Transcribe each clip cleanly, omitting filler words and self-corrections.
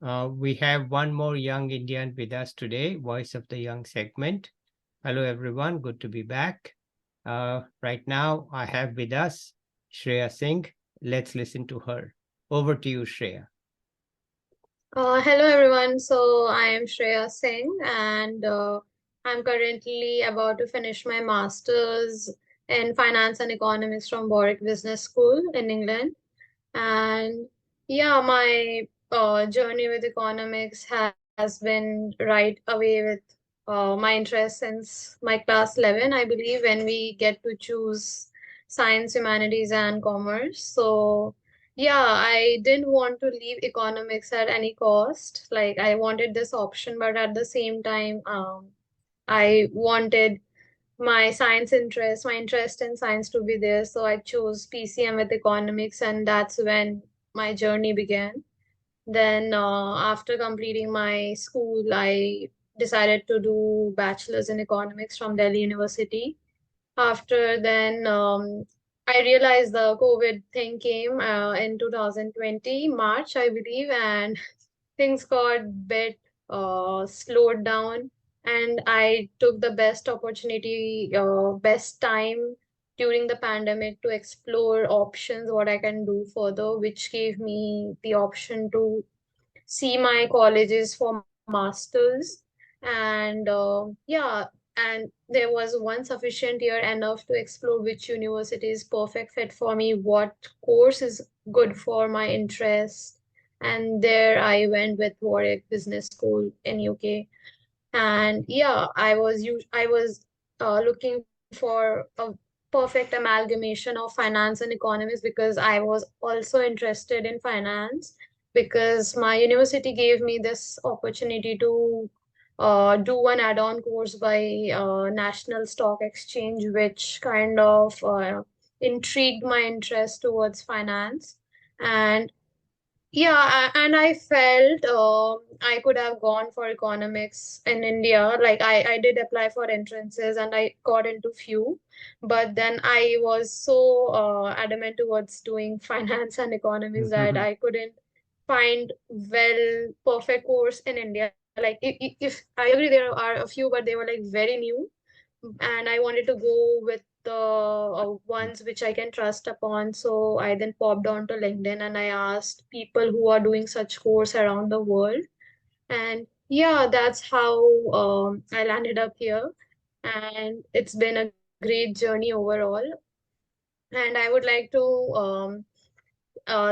We have one more young Indian with us today, Voice of the Young segment. Hello, everyone. Good to be back. Right now, I have with us Shreya Singh. Let's listen to her. Over to you, Shreya. Hello everyone. So I am Shreya Singh and I'm currently about to finish my master's in finance and economics from Warwick Business School in England. And yeah, my journey with economics has been right away with my interest since my class 11, I believe, when we get to choose science, humanities, and commerce. So yeah, I didn't want to leave economics at any cost. Like I wanted this option, but at the same time, I wanted my interest in science to be there. So I chose PCM with economics, and that's when my journey began. Then, after completing my school, I decided to do bachelor's in economics from Delhi University. After then, I realized the COVID thing came in 2020, March, I believe, and things got bit slowed down. And I took the best opportunity, best time during the pandemic to explore options, what I can do further, which gave me the option to see my colleges for masters. And yeah, and there was one sufficient year enough to explore which university is perfect fit for me, what course is good for my interest. And there I went with Warwick Business School in UK. And yeah, I was looking for a perfect amalgamation of finance and economics because I was also interested in finance, because my university gave me this opportunity to do one add-on course by National Stock Exchange, which kind of intrigued my interest towards finance. And yeah, and I felt I could have gone for economics in India. Like I did apply for entrances and I got into few, but then I was so adamant towards doing finance and economics that I couldn't find well perfect course in India. Like if I agree, there are a few, but they were like very new, and I wanted to go with the ones which I can trust upon. So I then popped onto LinkedIn and I asked people who are doing such course around the world. And yeah, that's how I landed up here. And it's been a great journey overall. And I would like to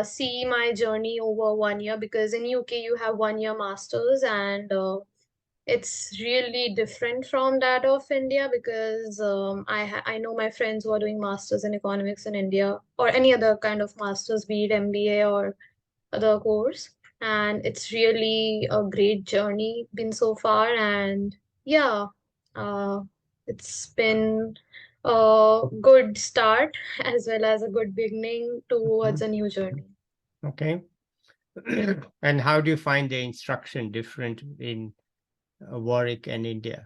see my journey over 1 year, because in UK you have 1 year masters, and it's really different from that of India, because I know my friends who are doing masters in economics in India or any other kind of masters, be it MBA or other course, and it's really a great journey been so far. And yeah, uh, it's been a good start as well as a good beginning towards a new journey. Okay. And how do you find the instruction different in Warwick and India?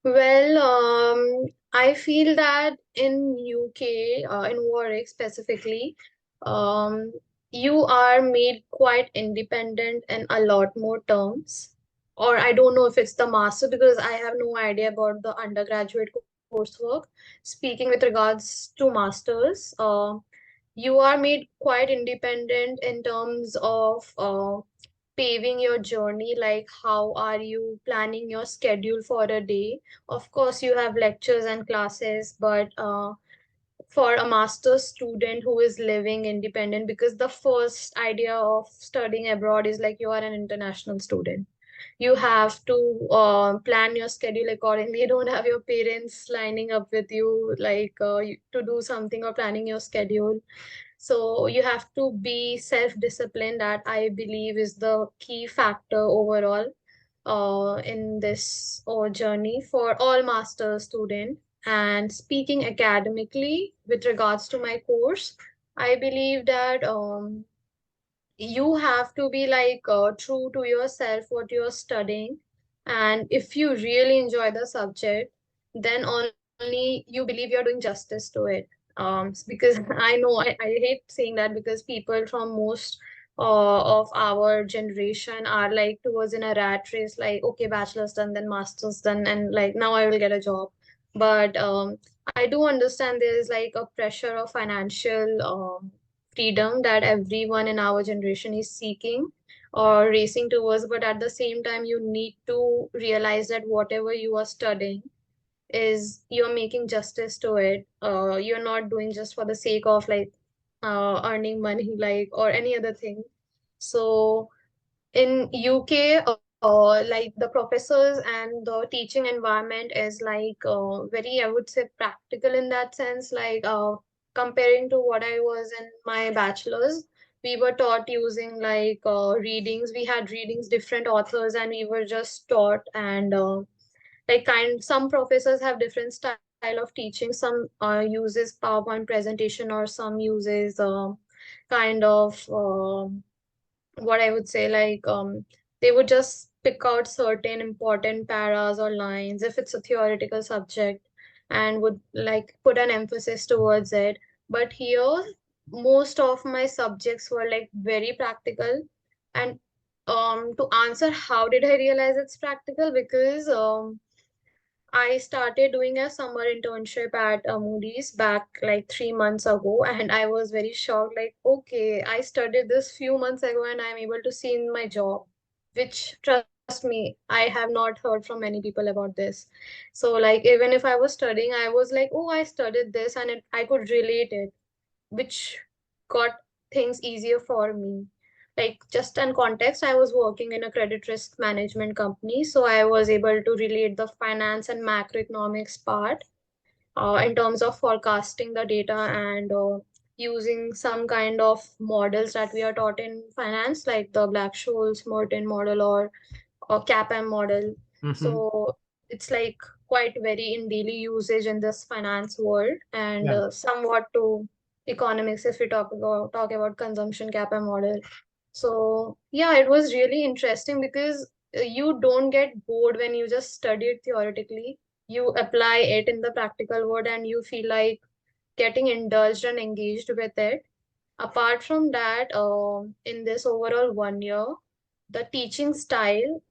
Well, I feel that in UK, in Warwick specifically, um, you are made quite independent in a lot more terms. Or I don't know if it's the master, because I have no idea about the undergraduate coursework. Speaking with regards to masters, you are made quite independent in terms of paving your journey, like how are you planning your schedule for a day. Of course you have lectures and classes, but for a master's student who is living independent, because the first idea of studying abroad is like you are an international student, you have to plan your schedule accordingly. You don't have your parents lining up with you, like to do something or planning your schedule. So you have to be self-disciplined. That I believe is the key factor overall in this journey for all master student. And speaking academically with regards to my course, I believe that you have to be like true to yourself what you're studying. And if you really enjoy the subject, then only you believe you're doing justice to it. Because I know I hate saying that, because people from most of our generation are like towards in a rat race, like okay, bachelor's done, then master's done, and like now I will get a job. But I do understand there is like a pressure of financial freedom that everyone in our generation is seeking or racing towards. But at the same time, you need to realize that whatever you are studying is you're making justice to it. You're not doing just for the sake of like earning money, like, or any other thing. So in UK, like the professors and the teaching environment is like very, I would say, practical in that sense. Like comparing to what I was in my bachelor's, we were taught using like readings. We had readings, different authors, and we were just taught. And like some professors have different style of teaching. Some uses PowerPoint presentation, or some uses kind of what I would say, like they would just pick out certain important paras or lines if it's a theoretical subject, and would like put an emphasis towards it. But here, most of my subjects were like very practical. And to answer how did I realize it's practical, because I started doing a summer internship at Moody's back like 3 months ago, and I was very shocked. Like, okay, I studied this few months ago, and I'm able to see in my job, which, trust me, I have not heard from many people about this. So, like, even if I was studying, I was like, oh, I studied this, and I could relate it, which got things easier for me. Like, just in context, I was working in a credit risk management company, so I was able to relate the finance and macroeconomics part in terms of forecasting the data and using some kind of models that we are taught in finance, like the Black-Scholes Merton model or CAPM model. Mm-hmm. So it's like quite very in daily usage in this finance world, and Yeah. somewhat to economics if we talk about consumption CAPM model. So yeah, it was really interesting because you don't get bored when you just study it theoretically. You apply it in the practical world, and you feel like getting indulged and engaged with it. Apart from that, in this overall 1 year, the teaching style,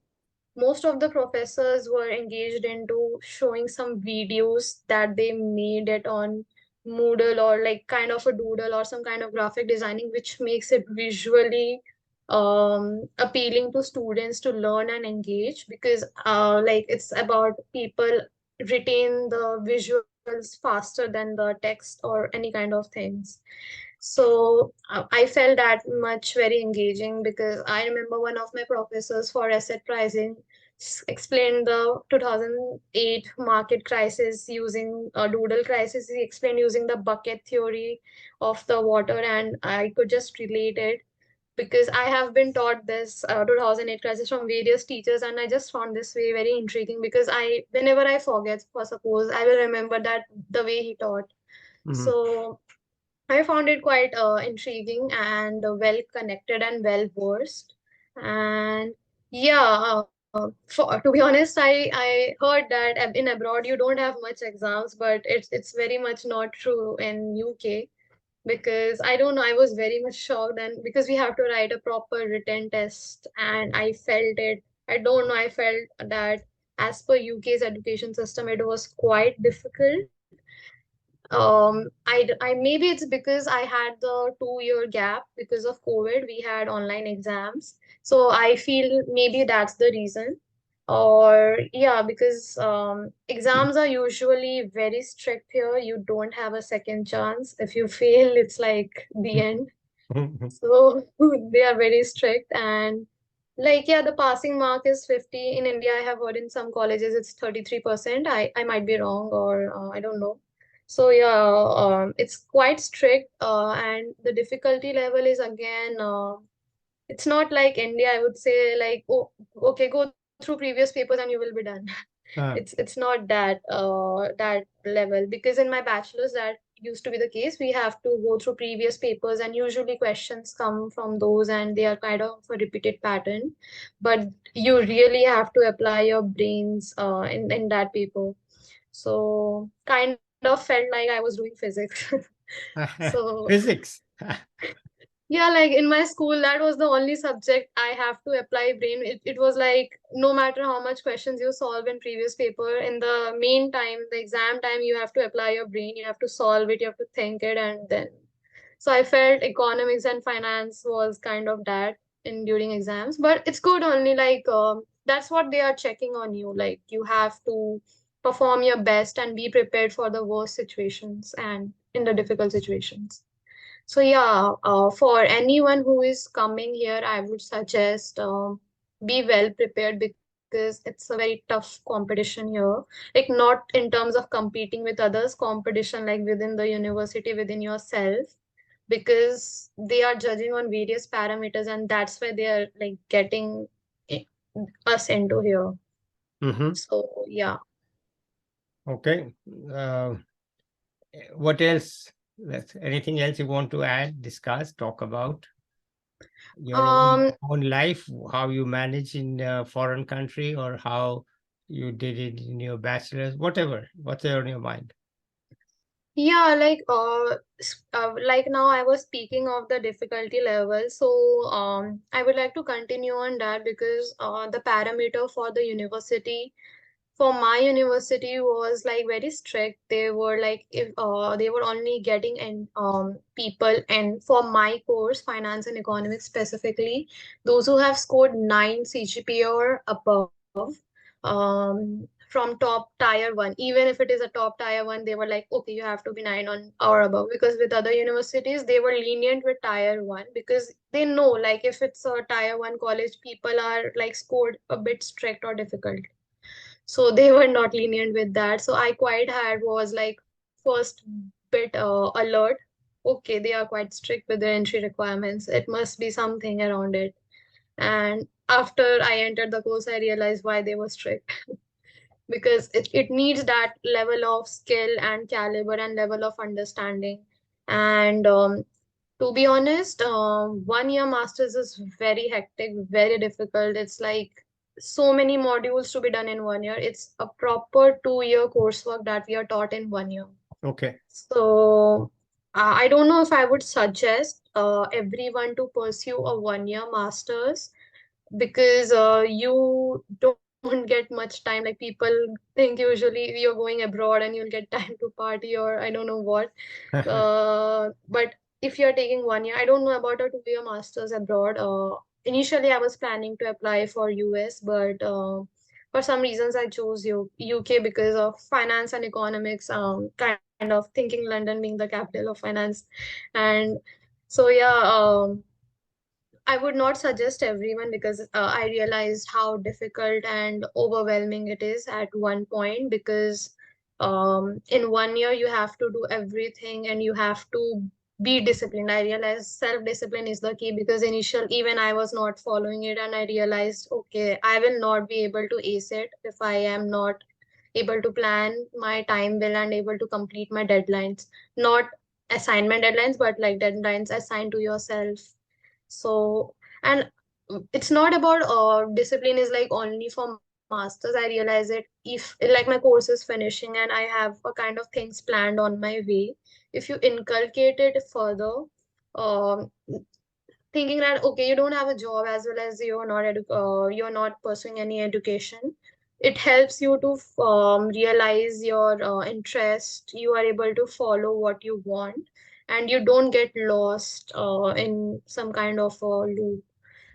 most of the professors were engaged into showing some videos that they made it on Moodle, or like kind of a doodle or some kind of graphic designing, which makes it visually appealing to students to learn and engage, because like it's about people retain the visuals faster than the text or any kind of things. So I felt that much very engaging, because I remember one of my professors for asset pricing explained the 2008 market crisis using a doodle crisis. He explained using the bucket theory of the water, and I could just relate it, because I have been taught this 2008 crisis from various teachers, and I just found this way very intriguing, because whenever I forget, for suppose, I will remember that the way he taught. Mm-hmm. So I found it quite intriguing and well connected and well versed. And yeah, to be honest, I heard that in abroad you don't have much exams, but it's very much not true in UK, because I don't know, I was very much shocked, and because we have to write a proper written test, and I felt it. I don't know, I felt that as per UK's education system, it was quite difficult. I maybe it's because I had the 2 year gap because of COVID. We had online exams, so I feel maybe that's the reason. Or yeah, because exams are usually very strict here. You don't have a second chance. If you fail, it's like the end. So they are very strict, and like yeah, the passing mark is 50. In India, I have heard in some colleges it's 33%. I might be wrong, or I don't know. So yeah, it's quite strict, and the difficulty level is again it's not like India, I would say, like, oh, okay, go through previous papers and you will be done. Ah, It's not that level, because in my bachelor's that used to be the case. We have to go through previous papers, and usually questions come from those, and they are kind of a repeated pattern. But you really have to apply your brains in that paper. So kind of felt like I was doing physics. So physics. Yeah, like in my school, that was the only subject I have to apply brain. It was like no matter how much questions you solve in previous paper, in the main time, the exam time, you have to apply your brain, you have to solve it, you have to think it, and then. So I felt economics and finance was kind of that in during exams, but it's good only like that's what they are checking on you. Like you have to perform your best and be prepared for the worst situations and in the difficult situations. So yeah, for anyone who is coming here, I would suggest be well prepared because it's a very tough competition here. Like not in terms of competing with others, competition like within the university, within yourself, because they are judging on various parameters, and that's why they are like getting i- us into here. Hmm. So yeah. Okay. Uh, what else? Anything else you want to add, discuss, talk about your Um, own life, how you manage in a foreign country, or how you did it in your bachelor's, whatever, what's on your mind. Yeah, like now I was speaking of the difficulty level. So I would like to continue on that because the parameter for the university, for my university was like very strict. They were like if they were only getting in people, and for my course, finance and economics specifically, those who have scored 9 CGPA or above, from top tier 1, even if it is a top tier 1, they were like, okay, you have to be 9 on or above, because with other universities they were lenient with tier 1 because they know like if it's a tier 1 college, people are like scored a bit strict or difficult, so they were not lenient with that. So I quite had was like first bit alert. Okay, they are quite strict with their entry requirements. It must be something around it. And after I entered the course, I realized why they were strict. Because it needs that level of skill and caliber and level of understanding. And to be honest, 1 year masters is very hectic, very difficult. It's like so many modules to be done in 1 year. It's a proper 2 year coursework that we are taught in 1 year. Okay. So I don't know if I would suggest everyone to pursue a 1 year masters, because you don't get much time. Like people think usually you're going abroad and you'll get time to party or I don't know what. But if you're taking 1 year, I don't know about a 2 year masters abroad. Initially, I was planning to apply for US, but for some reasons I chose UK because of finance and economics. Kind of thinking London being the capital of finance, and so yeah. I would not suggest everyone because I realized how difficult and overwhelming it is at one point, because in 1 year you have to do everything and you have to be disciplined. I realized self-discipline is the key, because initial even I was not following it, and I realized, okay, I will not be able to ace it if I am not able to plan my time well and able to complete my deadlines. Not assignment deadlines, but like deadlines assigned to yourself. So, and it's not about discipline is like only for masters. I realize it if like my course is finishing and I have a kind of things planned on my way. If you inculcate it further, um, thinking that okay, you don't have a job as well as you're not pursuing any education, it helps you to realize your interest. You are able to follow what you want, and you don't get lost in some kind of loop,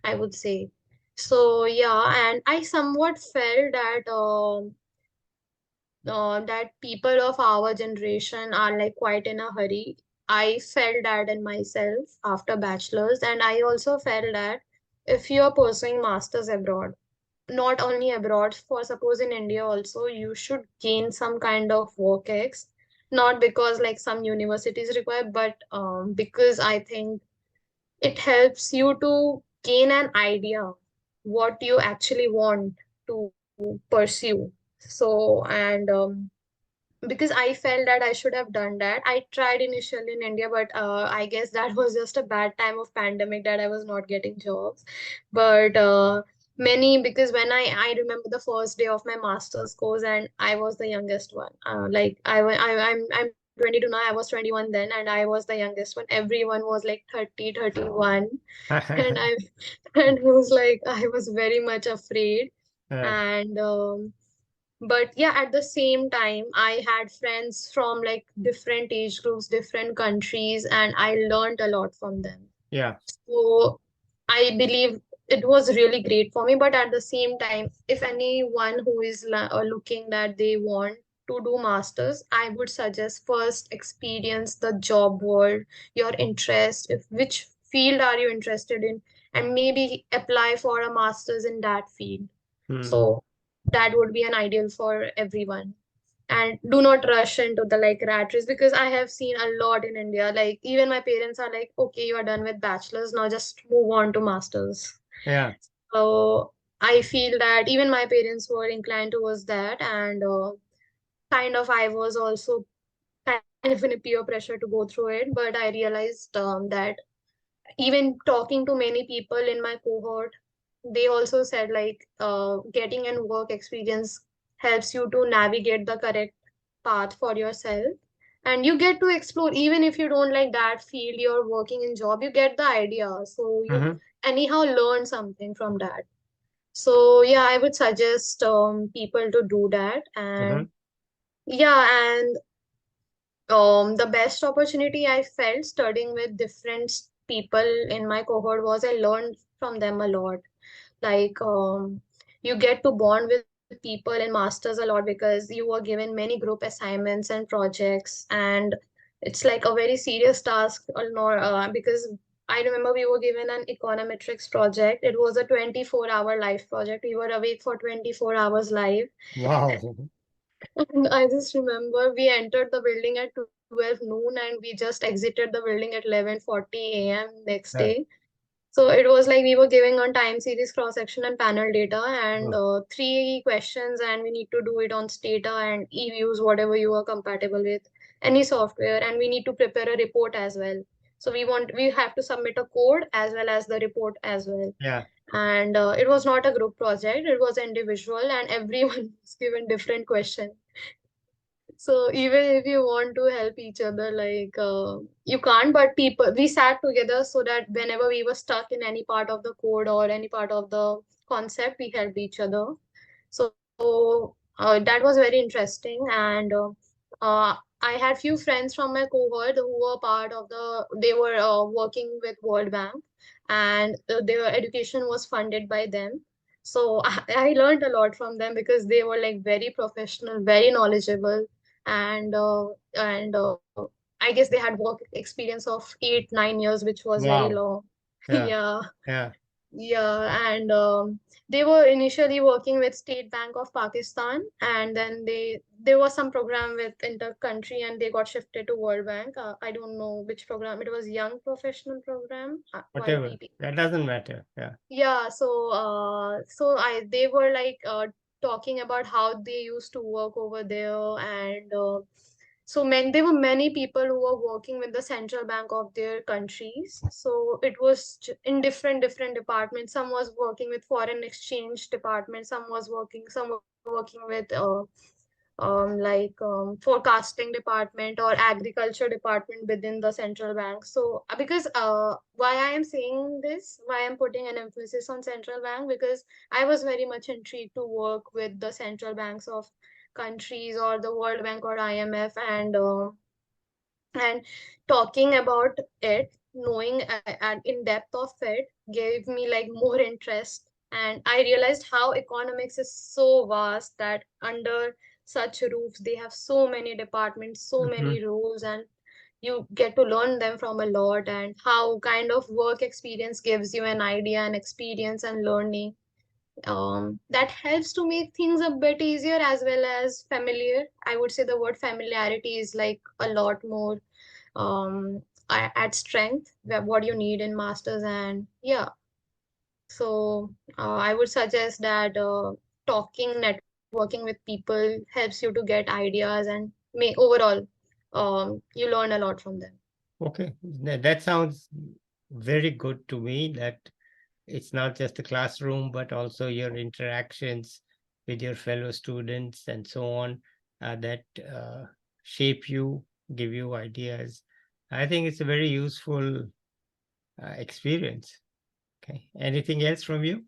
I would say. So yeah, and I somewhat felt that people of our generation are like quite in a hurry. I felt that in myself after bachelor's, and I also felt that if you are pursuing masters abroad, not only abroad, for suppose in India also, you should gain some kind of work ex, not because like some universities require, but because I think it helps you to gain an idea what you actually want to pursue. So, and because I felt that I should have done that. I tried initially in India, but I guess that was just a bad time of pandemic that I was not getting jobs. But many, because when I remember the first day of my master's course and I was the youngest one. Like I'm 22 now. I was 21 then, and I was the youngest one. Everyone was like 30, 31. And I and I was like, I was very much afraid. And but yeah, at the same time, I had friends from like different age groups, different countries, and I learned a lot from them. Yeah. So I believe it was really great for me. But at the same time, if anyone who is looking that they want to do masters, I would suggest first experience the job world, your interest, if which field are you interested in, and maybe apply for a master's in that field. Mm. So that would be an ideal for everyone. And do not rush into the like rat race, because I have seen a lot in India. Like even my parents are like, okay, you are done with bachelor's, now just move on to masters. Yeah. So I feel that even my parents were inclined towards that, and kind of I was also kind of in a peer pressure to go through it. But I realized that even talking to many people in my cohort, they also said like getting an work experience helps you to navigate the correct path for yourself, and you get to explore. Even if you don't like that field you're working in job, you get the idea, so you Mm-hmm. anyhow learn something from that. So yeah, I would suggest people to do that. Mm-hmm. And yeah, and the best opportunity I felt studying with different people in my cohort was I learned from them a lot. Like you get to bond with people in masters a lot because you were given many group assignments and projects, and it's like a very serious task or not, because I remember we were given an econometrics project. It was a 24-hour live project. We were awake for 24 hours live. Wow. And I just remember we entered the building at 12 noon and we just exited the building at 11:40 a.m. next Yeah. day. So it was like we were giving on time series, cross section, and panel data, and Oh, three questions, and we need to do it on Stata and eViews, whatever you are compatible with, any software, and we need to prepare a report as well. So we have to submit a code as well as the report as well. yeah. And it was not a group project; it was individual, and everyone was given different question. So even if you want to help each other, like you can't, but people, we sat together so that whenever we were stuck in any part of the code or any part of the concept, we helped each other. So that was very interesting. And I had few friends from my cohort who were part of they were working with World Bank, and their education was funded by them. So I learned a lot from them because they were like very professional, very knowledgeable, and I guess they had work experience of 8 9 years, which was very Wow. long. Yeah. Yeah, Yeah. yeah. And they were initially working with State Bank of Pakistan, and then there was some program with inter-country, and they got shifted to World Bank. I don't know which program. It was Young Professional Program, Whatever. YPP. That doesn't matter. Yeah. Yeah, so they were like talking about how they used to work over there, and there were many people who were working with the central bank of their countries. So it was in different departments. Some was working with foreign exchange department, some were working with forecasting department or agriculture department within the central bank. So because why I am saying this, why I'm putting an emphasis on central bank, because I was very much intrigued to work with the central banks of countries or the World Bank or IMF, and talking about it, knowing and in depth of it gave me like more interest. And I realized how economics is so vast that under such roofs they have so many departments, so Mm-hmm. many roles, and you get to learn them from a lot, and how kind of work experience gives you an idea and experience and learning that helps to make things a bit easier as well as familiar. I would say the word familiarity is like a lot more at strength, what you need in masters. And yeah, so I would suggest that networking with people helps you to get ideas, and may overall you learn a lot from them. Okay. That sounds very good to me, that it's not just the classroom, but also your interactions with your fellow students and so on, that shape you. give you ideas. I think it's a very useful experience. Okay. Anything else from you?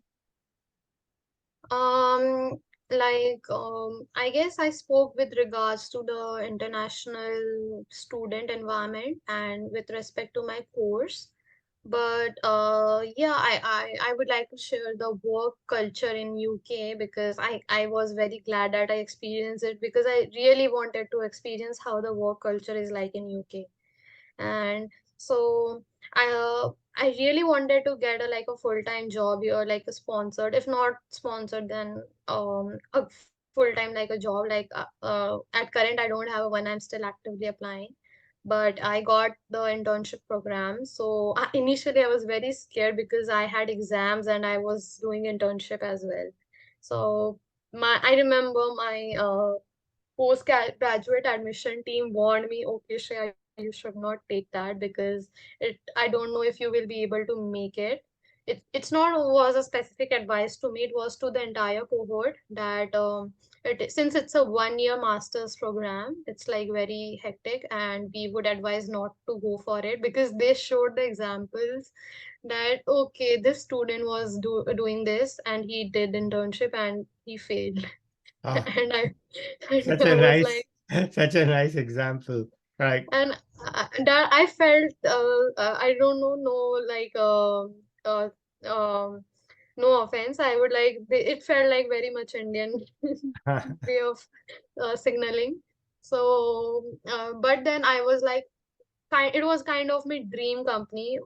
Um, I guess I spoke with regards to the international student environment and with respect to my course. But yeah, I would like to share the work culture in UK because I was very glad that I experienced it because I really wanted to experience how the work culture is like in UK. And so I really wanted to get a like a full-time job here, like a sponsored, if not sponsored, then a full-time like a job. Like at current I don't have one, I'm still actively applying, but I got the internship program. So initially I was very scared because I had exams and I was doing internship as well. So my I remember my postgraduate admission team warned me, okay, Shreya, you should not take that because I don't know if you will be able to make it. It's not was a specific advice to me, it was to the entire cohort that since it's a 1 year master's program, it's like very hectic and we would advise not to go for it because they showed the examples that, okay, this student was doing this and he did internship and he failed. Ah, And and such I a was nice, like, such a nice example. Right. and that I felt, I don't know, no, like, uh, um, no offense, I would like, it felt like very much Indian way of signaling. So, but then I was like, it was kind of my dream company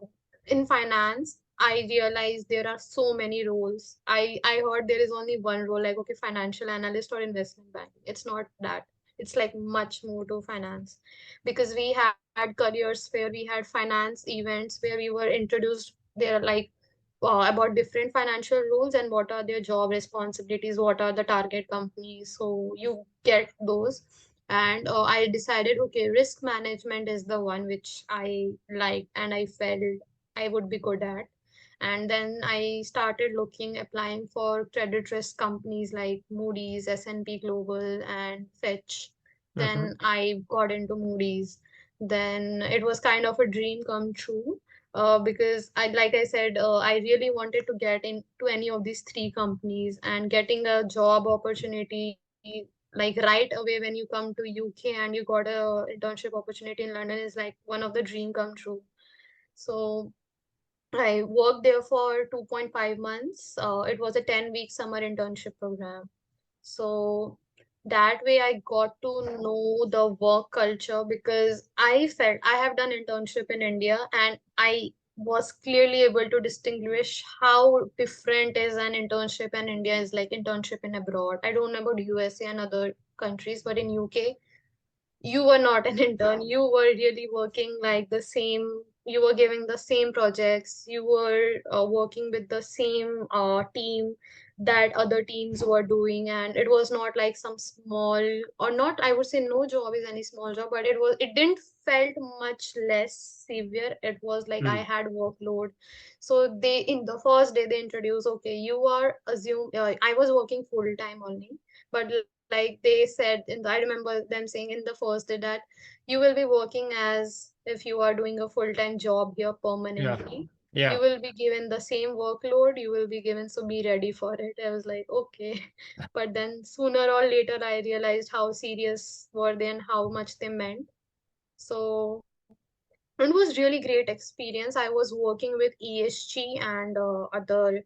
in finance. I realized there are so many roles. I heard there is only one role, like, okay, financial analyst or investment banking. It's not that. It's like much more to finance because we had careers where we had finance events where we were introduced there, like, about different financial rules and what are their job responsibilities, what are the target companies. So you get those. And I decided, okay, risk management is the one which I liked and I felt I would be good at. And then I started looking, applying for credit risk companies like Moody's, S&P Global, and Fetch. Mhm. Then I got into Moody's. Then it was kind of a dream come true because like I said, I really wanted to get into any of these three companies, and getting a job opportunity like right away when you come to UK and you got a internship opportunity in London is like one of the dream come true. So I worked there for 2.5 months. It was a 10-week summer internship program. So that way I got to know the work culture because I felt I have done internship in India and I was clearly able to distinguish how different is an internship in India is like internship in abroad. I don't know about USA and other countries, but in UK you were not an intern, you were really working like the same, you were giving the same projects, you were working with the same team that other teams were doing, and it was not like some small, or not, I would say no job is any small job, but it didn't felt much less severe. It was like I Mm. had workload. So they, in the first day, they introduced, okay, you are assume I was working full time only, but like they said in I remember them saying in the first day that you will be working as if you are doing a full-time job here Yeah. permanently. You Yeah. will be given the same workload, you will be given, so be ready for it. I was like, okay. But then sooner or later I realized how serious were they and how much they meant. So it was really great experience. I was working with ESG and other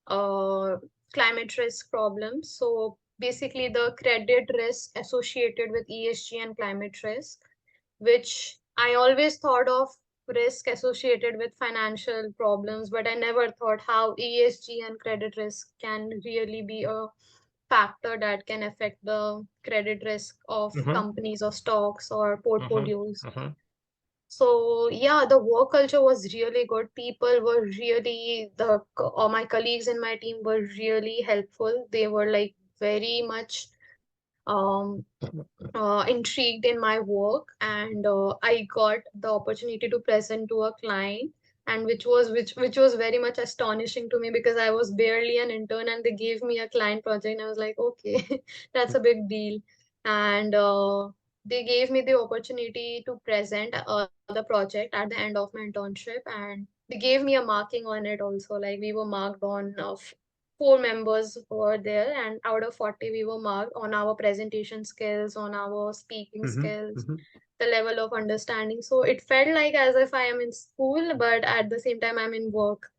uh, climate risk problems. So basically, the credit risk associated with ESG and climate risk, which I always thought of risk associated with financial problems, but I never thought how ESG and credit risk can really be a factor that can affect the credit risk of Mhm. companies or stocks or Mhm. portfolios. Mhm. So yeah, the work culture was really good. People were really all my colleagues in my team were really helpful. They were like very much intrigued in my work, and I got the opportunity to present to a client, and which was very much astonishing to me because I was barely an intern and they gave me a client project and I was like, okay, that's a big deal. And they gave me the opportunity to present the project at the end of my internship, and they gave me a marking on it also. Like we were marked on four members were there, and out of 40, we were marked on our presentation skills, on our speaking Mm-hmm. skills, Mm-hmm. the level of understanding. So it felt like as if I am in school, but at the same time, I'm in work.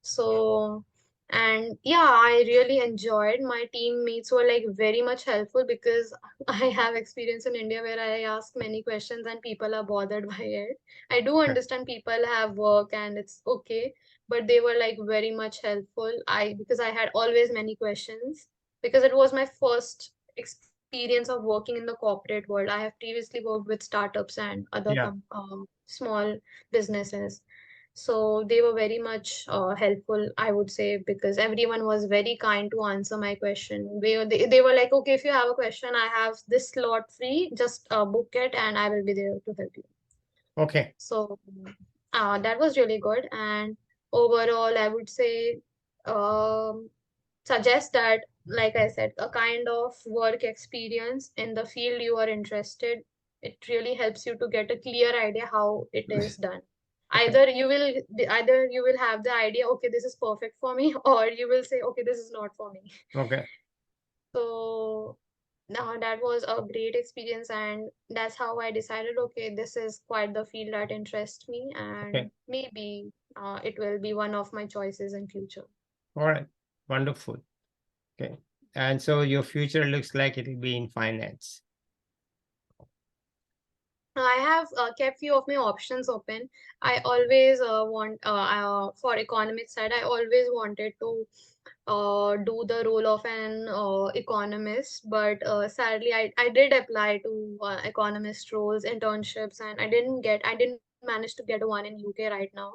So, and yeah, I really enjoyed. My teammates were like very much helpful because I have experience in India where I ask many questions and people are bothered by it. I do Okay. understand people have work and it's okay, but they were like very much helpful. Because I had always many questions because it was my first experience of working in the corporate world. I have previously worked with startups and other Yeah. small businesses. So they were very much helpful, I would say, because everyone was very kind to answer my question. They were like, okay, if you have a question, I have this slot free, just book it and I will be there to help you. Okay. So that was really good. And overall, I would say, um, suggest that, like I said, a kind of work experience in the field you are interested, it really helps you to get a clear idea how it is done. Okay. Either you will have the idea, okay, this is perfect for me, or you will say, okay, this is not for me. Okay. So now that was a great experience, and that's how I decided, okay, this is quite the field that interests me, Okay. and maybe it will be one of my choices in future. All right. Wonderful. Okay. And so your future looks like it'll be in finance. I have kept few of my options open. I always for economic side, I always wanted to do the role of an economist, but sadly, I did apply to economist roles, internships, and I didn't manage to get one in UK right now.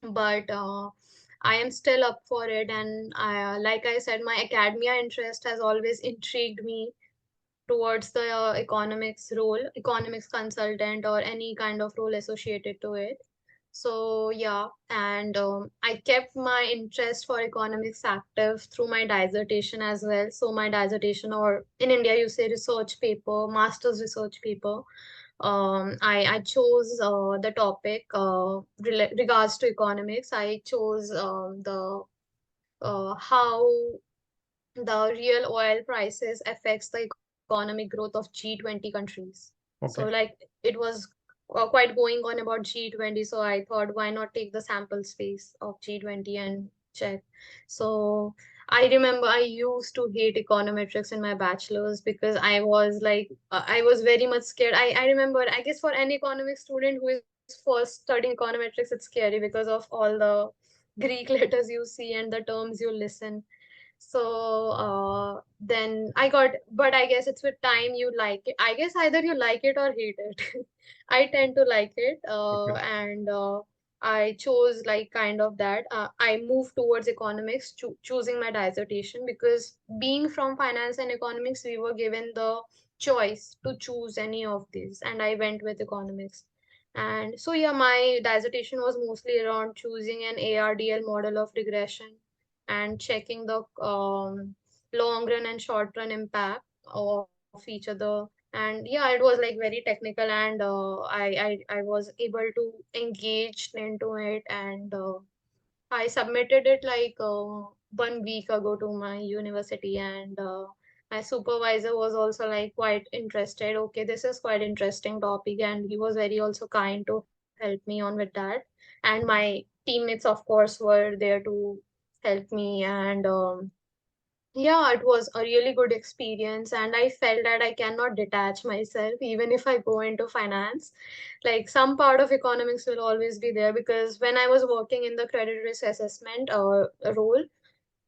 But I am still up for it, and like I said, my academia interest has always intrigued me towards the economics role, economics consultant, or any kind of role associated to it. So yeah, and I kept my interest for economics active through my dissertation as well. So my dissertation, or in India you say research paper, master's research paper. I chose the topic regards to economics. I chose the how the real oil prices affects the economic growth of G20 countries. So Okay. like it was quite going on about G20, so I thought why not take the sample space of G20 and check. So I remember I used to hate econometrics in my bachelor's because I was very much scared. I remember, I guess for any economics student who is first studying econometrics, it's scary because of all the Greek letters you see and the terms you listen. So then I got, but I guess it's with time you like it. I guess either you like it or hate it. I tend to like it, Okay. and I chose like kind of that. I moved towards economics, choosing my dissertation because being from finance and economics, we were given the choice to choose any of these, and I went with economics. And so yeah, my dissertation was mostly around choosing an ARDL model of regression and checking the long run and short run impact of each other. And yeah, it was like very technical, and I was able to engage into it, and I submitted it like 1 week ago to my university, and my supervisor was also like quite interested. Okay, this is quite interesting topic, and he was very also kind to help me on with that. And my teammates, of course, were there to help me, and yeah, it was a really good experience, and I felt that I cannot detach myself even if I go into finance. Like some part of economics will always be there because when I was working in the credit risk assessment role,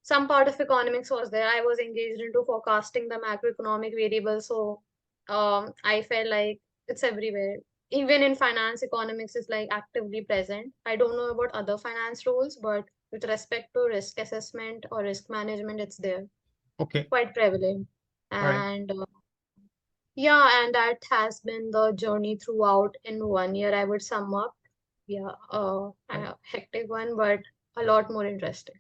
some part of economics was there. I was engaged into forecasting the macroeconomic variables, so I felt like it's everywhere. Even in finance, economics is like actively present. I don't know about other finance roles, but with respect to risk assessment or risk management, it's there, Okay. quite prevalent. All right. And yeah, and that has been the journey throughout in 1 year, I would sum up. Yeah, a hectic one, but a lot more interesting.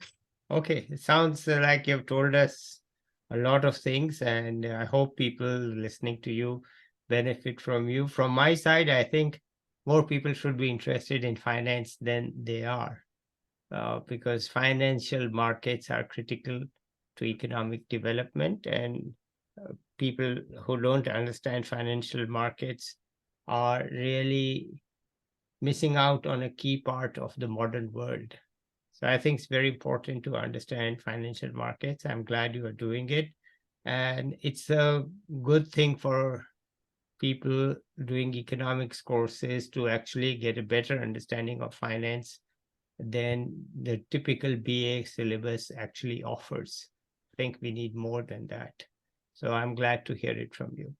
Okay. It sounds like you've told us a lot of things, and I hope people listening to you benefit from you. From my side, I think more people should be interested in finance than they are, because financial markets are critical to economic development, and people who don't understand financial markets are really missing out on a key part of the modern world. So I think it's very important to understand financial markets. I'm glad you are doing it. And it's a good thing for people doing economics courses to actually get a better understanding of finance than the typical BA syllabus actually offers. I think we need more than that. So I'm glad to hear it from you.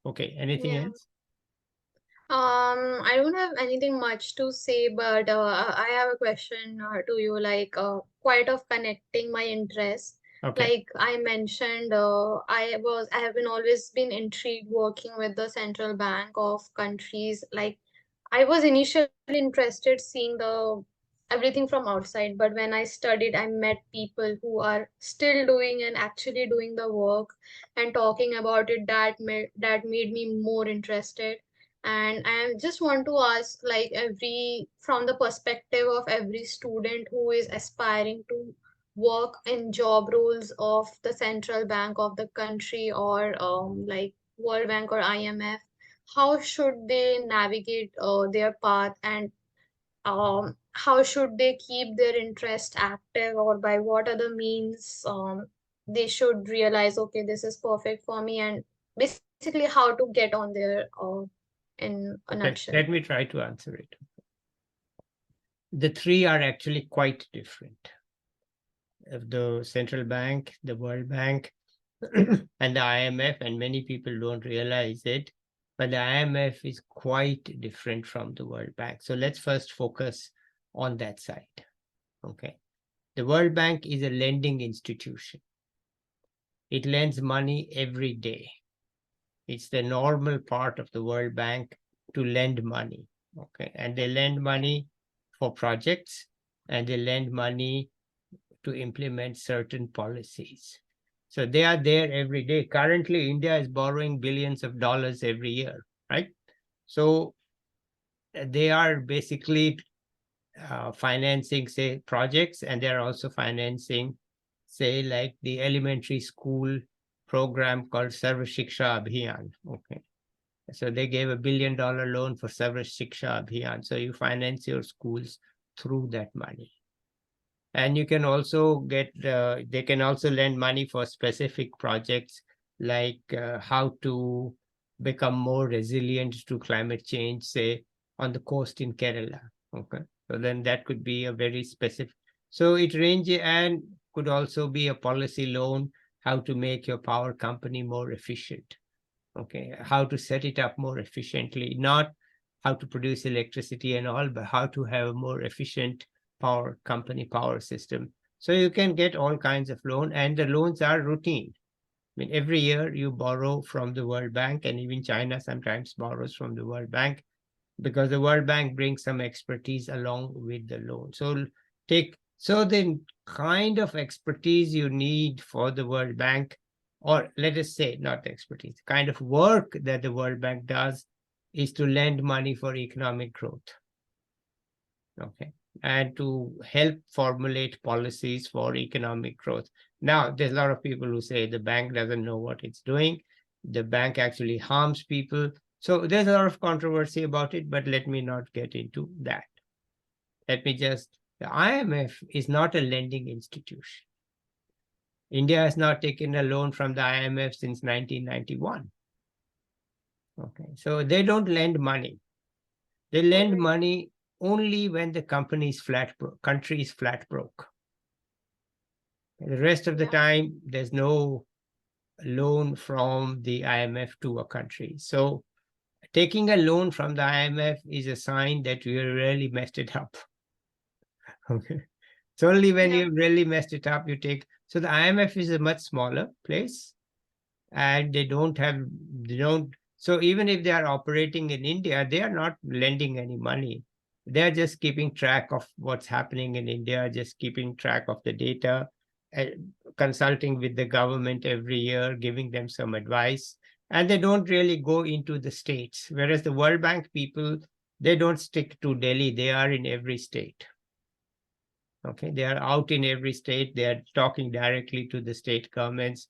Okay, anything Yeah. else? I don't have anything much to say, but I have a question to you, like quite of connecting my interests. Okay, Like I mentioned, I have been always been intrigued working with the central bank of countries. Like I was initially interested seeing the everything from outside, but when I studied, I met people who are still doing and actually doing the work and talking about it. That made me more interested. And I just want to ask, like every from the perspective of every student who is aspiring to work in job roles of the central bank of the country, or like World Bank or IMF, how should they navigate their path, and how should they keep their interest active, or by what other means they should realize, okay, this is perfect for me, and basically how to get on there in a okay. nutshell. Let me try to answer it. The three are actually quite different. The central bank, the World Bank, and the IMF, and many people don't realize it, but the IMF is quite different from the World Bank. So let's first focus on that side. Okay. The World Bank is a lending institution. It lends money every day. It's the normal part of the World Bank to lend money. Okay. And they lend money for projects, and they lend money to implement certain policies. So they are there every day. Currently, India is borrowing billions of dollars every year, right? So they are basically financing, say, projects, and they're also financing, say, like the elementary school program called Sarva Shiksha Abhiyan. Okay. So they gave $1 billion loan for Sarva Shiksha Abhiyan. So you finance your schools through that money. And you can also get, they can also lend money for specific projects, like how to become more resilient to climate change, say on the coast in Kerala. Okay. So then that could be a very specific. So it ranges, and could also be a policy loan, how to make your power company more efficient. Okay. How to set it up more efficiently, not how to produce electricity and all, but how to have a more efficient power company power system. So you can get all kinds of loan, and the loans are routine. I mean, every year you borrow from the World Bank, and even China sometimes borrows from the World Bank, because the World Bank brings some expertise along with the loan. So the kind of expertise you need for the World Bank, or let us say not expertise, kind of work that the World Bank does, is to lend money for economic growth. Okay. And to help formulate policies for economic growth. Now, there's a lot of people who say the bank doesn't know what it's doing. The bank actually harms people. So there's a lot of controversy about it, but let me not get into that. Let me just, the IMF is not a lending institution. India has not taken a loan from the IMF since 1991. Okay. So they don't lend money. They lend Alright. money only when the country is flat broke. The rest of the Yeah. time, there's no loan from the IMF to a country. So taking a loan from the IMF is a sign that you really messed it up. Okay. It's only when Yeah. you really messed it up, you take. So the IMF is a much smaller place, and they don't. So even if they are operating in India, they are not lending any money. They're just keeping track of what's happening in India, just keeping track of the data, uh, consulting with the government every year, giving them some advice. and they don't really go into the states. Whereas the World Bank people, they don't stick to Delhi. They are in every state. Okay, they are out in every state. They are talking directly to the state governments.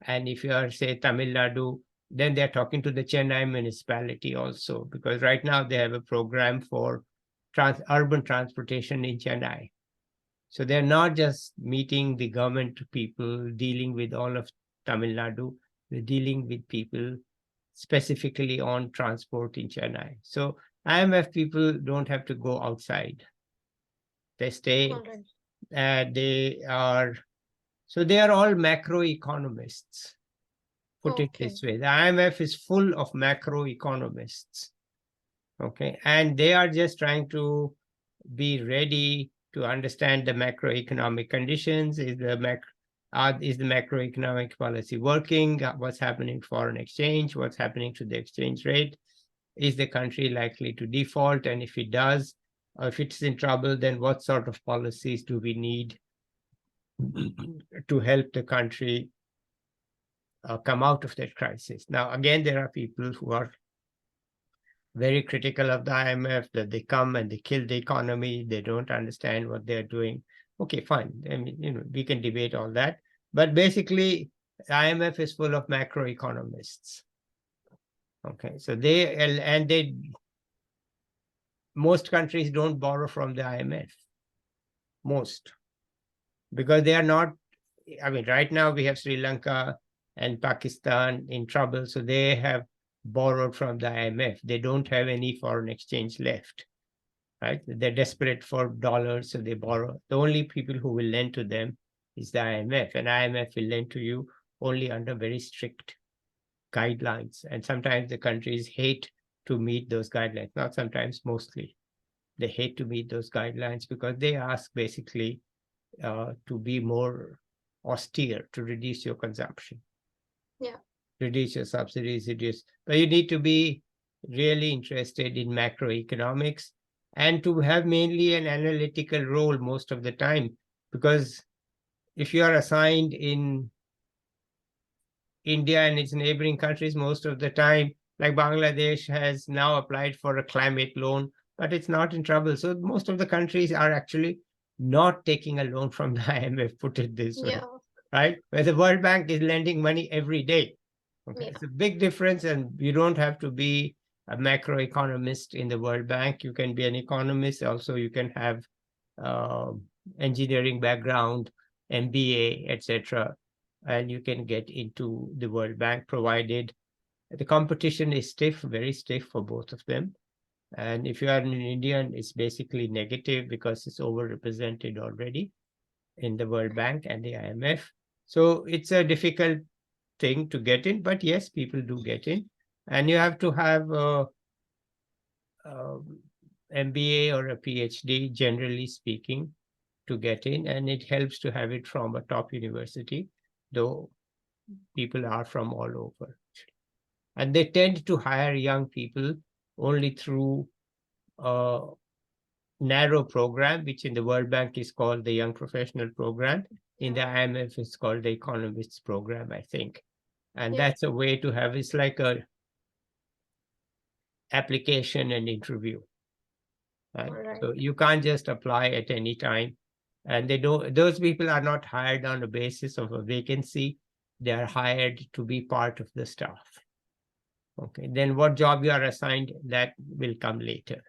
And if you are, say, Tamil Nadu, then they're talking to the Chennai municipality also, because right now they have a program for urban transportation in Chennai. So they're not just meeting the government people, dealing with all of Tamil Nadu, they're dealing with people specifically on transport in Chennai. So IMF people don't have to go outside. They stay, All right. they are, so they are all macroeconomists. Put it Okay. this way, the IMF is full of macroeconomists. Okay, and they are just trying to be ready to understand the macroeconomic conditions. Is the macroeconomic policy working? What's happening to foreign exchange? What's happening to the exchange rate? Is the country likely to default? And if it does, or if it's in trouble, then what sort of policies do we need to help the country come out of that crisis? Now, again, there are people who are very critical of the IMF, that they come and they kill the economy. They don't understand what they're doing. Okay, fine. I mean, we can debate all that. But basically, IMF is full of macroeconomists. Okay, so most countries don't borrow from the IMF. Most. Because they are not, I mean, right now we have Sri Lanka and Pakistan in trouble. So they have borrowed from the IMF. They don't have any foreign exchange left, right? They're desperate for dollars, so they borrow. The only people who will lend to them is the IMF, and IMF will lend to you only under very strict guidelines. And sometimes the countries hate to meet those guidelines, not sometimes, mostly. They hate to meet those guidelines because they ask basically to be more austere, to reduce your consumption. Yeah. Reduce your subsidies, but you need to be really interested in macroeconomics and to have mainly an analytical role most of the time, because if you are assigned in India and its neighboring countries, most of the time, like Bangladesh has now applied for a climate loan, but it's not in trouble. So most of the countries are actually not taking a loan from the IMF, put it this way, Yeah. right? Where the World Bank is lending money every day. Okay, Yeah. it's a big difference, and you don't have to be a macroeconomist in the World Bank. You can be an economist. Also, you can have engineering background, MBA, etc., and you can get into the World Bank, provided the competition is stiff, very stiff for both of them. And if you are an Indian, it's basically negative because it's overrepresented already in the World Bank and the IMF. So it's a difficult thing to get in, but yes, people do get in, and you have to have a MBA or a PhD, generally speaking, to get in, and it helps to have it from a top university, though people are from all over. And they tend to hire young people only through a narrow program, which in the World Bank is called the Young Professional Program. In the IMF, it's called the Economists Program, I think. And Yeah. that's a way to have, it's like a application and interview, right? All right. So you can't just apply at any time. And those people are not hired on the basis of a vacancy. They are hired to be part of the staff. Okay, then what job you are assigned, that will come later.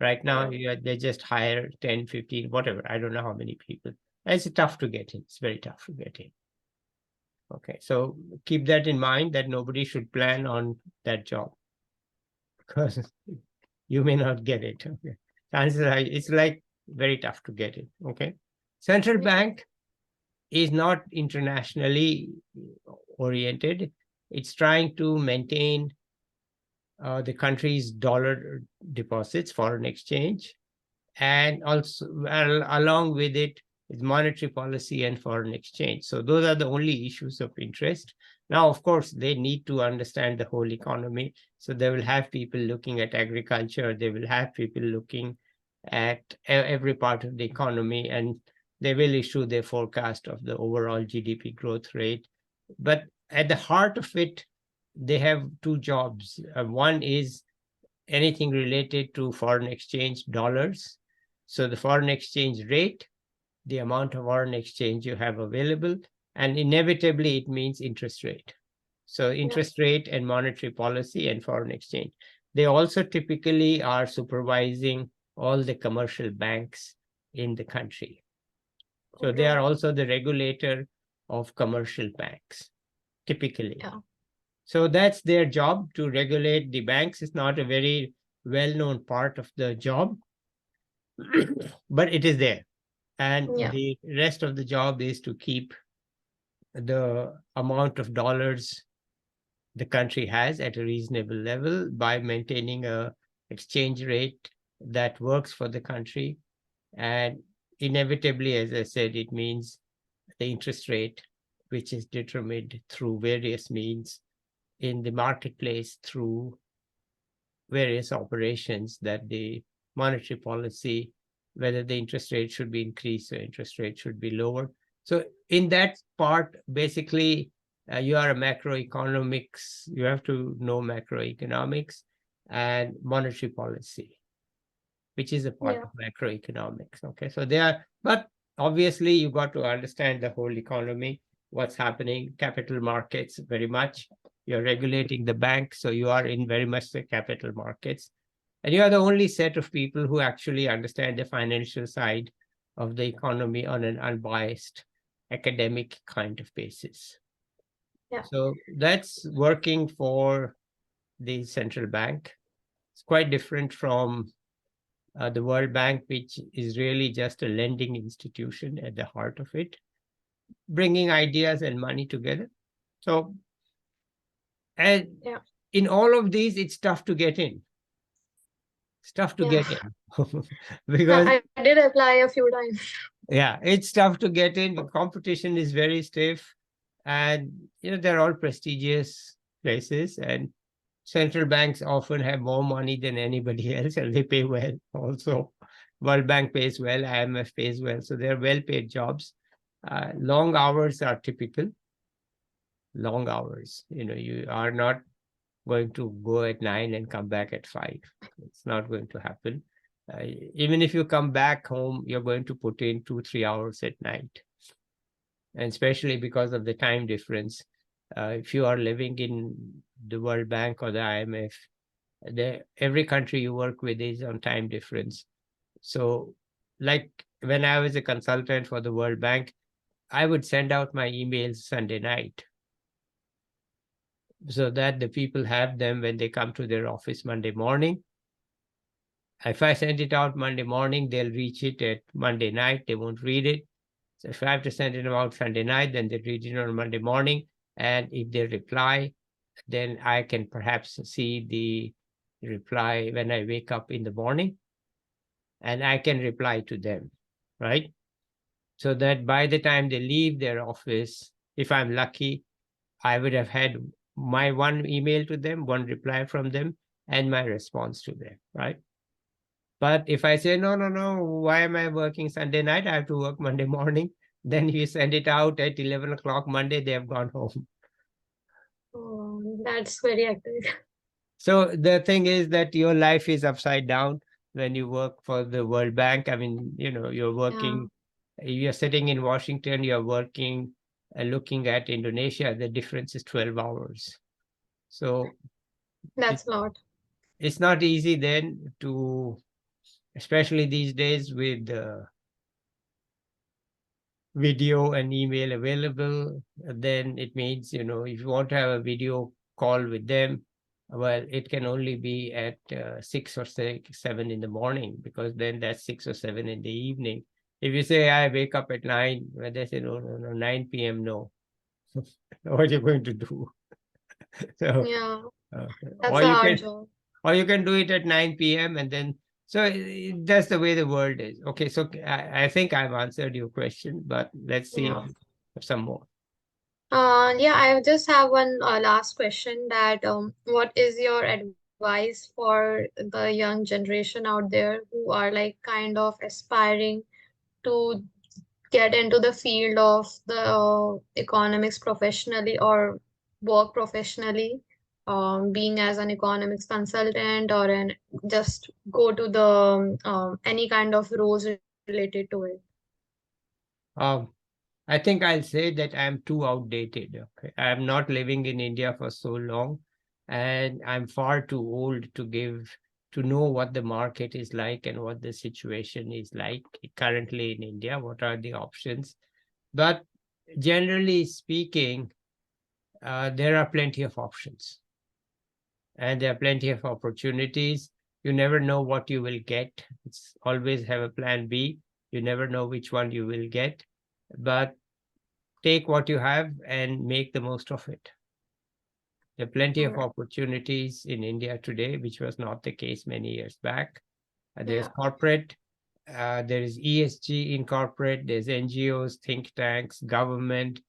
Right now, they just hire 10, 15, whatever. I don't know how many people. And it's tough to get in. It's very tough to get in. Okay, so keep that in mind, that nobody should plan on that job, because you may not get it. Okay, chances are it's like very tough to get it. Okay, central bank is not internationally oriented. It's trying to maintain the country's dollar deposits, foreign exchange, and also along with it is monetary policy and foreign exchange. So those are the only issues of interest. Now, of course, they need to understand the whole economy. So they will have people looking at agriculture. They will have people looking at every part of the economy, and they will issue their forecast of the overall GDP growth rate. But at the heart of it they have two jobs. One is anything related to foreign exchange, dollars. So the foreign exchange rate, the amount of foreign exchange you have available, and inevitably it means interest rate. So Yeah. interest rate and monetary policy and foreign exchange. They also typically are supervising all the commercial banks in the country. So they Okay. are also the regulator of commercial banks, typically. Yeah. So that's their job, to regulate the banks. It's not a very well-known part of the job, but it is there. And Yeah. the rest of the job is to keep the amount of dollars the country has at a reasonable level by maintaining a exchange rate that works for the country. And inevitably, as I said, it means the interest rate, which is determined through various means in the marketplace, through various operations, that the monetary policy, whether the interest rate should be increased or interest rate should be lower. So in that part, basically, you are a macroeconomics, you have to know macroeconomics and monetary policy, which is a part Yeah. of macroeconomics. Okay, so they are, but obviously you got to understand the whole economy, what's happening, capital markets very much. You're regulating the bank, so you are in very much the capital markets. And you are the only set of people who actually understand the financial side of the economy on an unbiased academic kind of basis. Yeah. So that's working for the central bank. It's quite different from the World Bank, which is really just a lending institution at the heart of it, bringing ideas and money together. So, and Yeah. in all of these, it's tough to get in. It's tough to Yeah. get in because, I did apply a few times. yeah, it's tough to get in. The competition is very stiff, and they're all prestigious places, and central banks often have more money than anybody else, and they pay well also. World Bank pays well, IMF pays well, so they're well-paid jobs. Long hours are typical. Long hours. You are not going to go at 9 and come back at 5. It's not going to happen. Even if you come back home, you're going to put in 2-3 hours at night, and especially because of the time difference. If you are living in the World Bank or the IMF, every country you work with is on time difference. So, like when I was a consultant for the World Bank, I would send out my emails Sunday night so that the people have them when they come to their office Monday morning. If I send it out Monday morning, they'll reach it at Monday night. They won't read it. So if I have to send it out Sunday night, then they read it on Monday morning. And if they reply, then I can perhaps see the reply when I wake up in the morning, and I can reply to them, right? So that by the time they leave their office, if I'm lucky, I would have had my one email to them, one reply from them, and my response to them, right? But if I say, no, no, no, why am I working Sunday night? I have to work Monday morning. Then you send it out at 11 o'clock Monday, they have gone home. That's very active. So the thing is that your life is upside down when you work for the World Bank. I mean, you're Yeah. working, you're sitting in Washington, you're working, looking at Indonesia, the difference is 12 hours. So it, That's a lot. it's not easy then to, especially these days with video and email available, then it means, if you want to have a video call with them, well, it can only be at 6 or 7 in the morning, because then that's 6 or 7 in the evening. If you say, I wake up at 9, well, they say, no, no, no, 9 p.m., no. What are you going to do? So, Yeah. uh, That's or a you hard can job. or you can do it at 9 p.m. and then, so that's the way the world is. Okay, so I think I've answered your question, but let's see if Yeah. you have some more. Yeah, I just have one last question that what is your advice for the young generation out there who are like kind of aspiring to get into the field of the economics professionally or work professionally? being as an economics consultant or just go to the any kind of roles related to it. Um, I think I'll say that I'm too outdated. Okay. I'm not living in India for so long, and I'm far too old to know what the market is like and what the situation is like currently in India. What are the options? But generally speaking, there are plenty of options and there are plenty of opportunities. You never know what you will get. It's always have a plan B. You never know which one you will get, but take what you have and make the most of it. There are plenty of Right. opportunities in India today, which was not the case many years back. There's Yeah, corporate, there is ESG in corporate, there's NGOs, think tanks, government,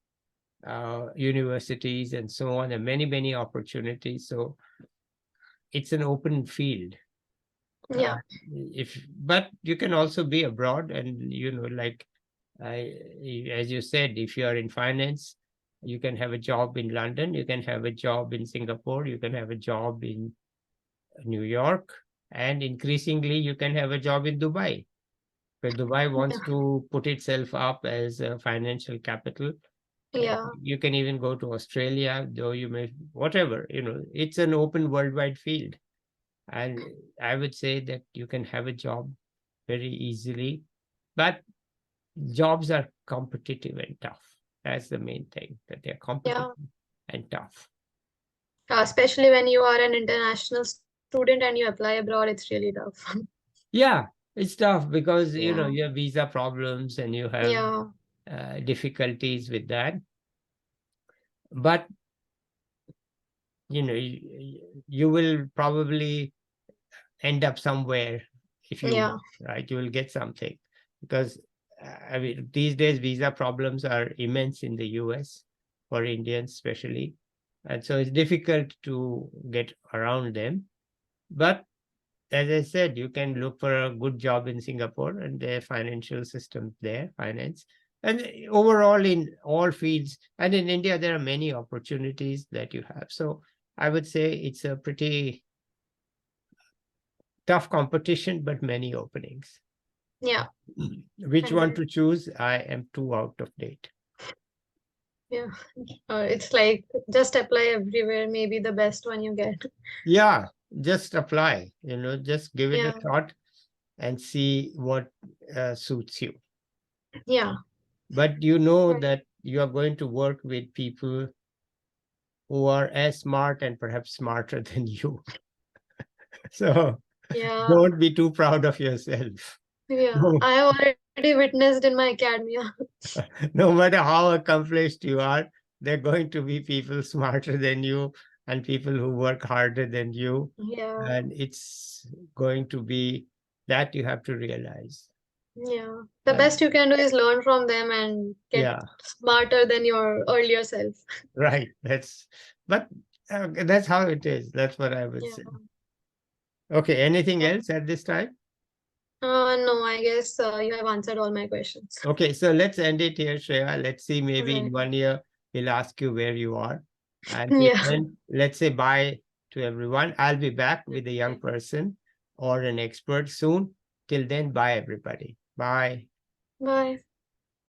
universities, and so on, and many, many opportunities. So it's an open field. Uh, yeah, but you can also be abroad, and like as you said, if you are in finance, you can have a job in London, you can have a job in Singapore, you can have a job in New York, and increasingly you can have a job in Dubai. But Dubai wants yeah, to put itself up as a financial capital. yeah, You can even go to Australia, though you may, whatever, it's an open worldwide field. And I would say that you can have a job very easily, but jobs are competitive and tough. That's the main thing, that they're competitive yeah. and tough. Especially when you are an international student and you apply abroad, it's really tough. Yeah, it's tough because Yeah, you have visa problems and you have yeah, difficulties with that. But you will probably end up somewhere if you yeah, work, right? You will get something because I mean these days visa problems are immense in the US for Indians especially, and so it's difficult to get around them. But as I said, you can look for a good job in Singapore and their financial system there, finance. And overall, in all fields, and in India, there are many opportunities that you have. So I would say it's a pretty tough competition, but many openings. yeah. Which one Agreed. to choose? I am too out of date. Yeah. It's like just apply everywhere, maybe the best one you get. Yeah, just apply, just give it a Yeah, shot and see what suits you. yeah, But you know right. that you are going to work with people who are as smart and perhaps smarter than you. So Yeah, don't be too proud of yourself. yeah. No, I have already witnessed in my academia. no matter how accomplished you are, there are going to be people smarter than you and people who work harder than you. Yeah, And it's going to be that you have to realize. yeah. The And best you can do is learn from them and get yeah, smarter than your earlier self. right. But that's how it is. That's what I would Yeah. say. Okay, anything else at this time? No, I guess you have answered all my questions. Okay, so let's end it here, Shreya. Let's see, maybe in Right. 1 year, we'll ask you where you are. Until Yeah. then, let's say bye to everyone. I'll be back with a young Okay. person or an expert soon. Till then, bye, everybody. Bye. Bye.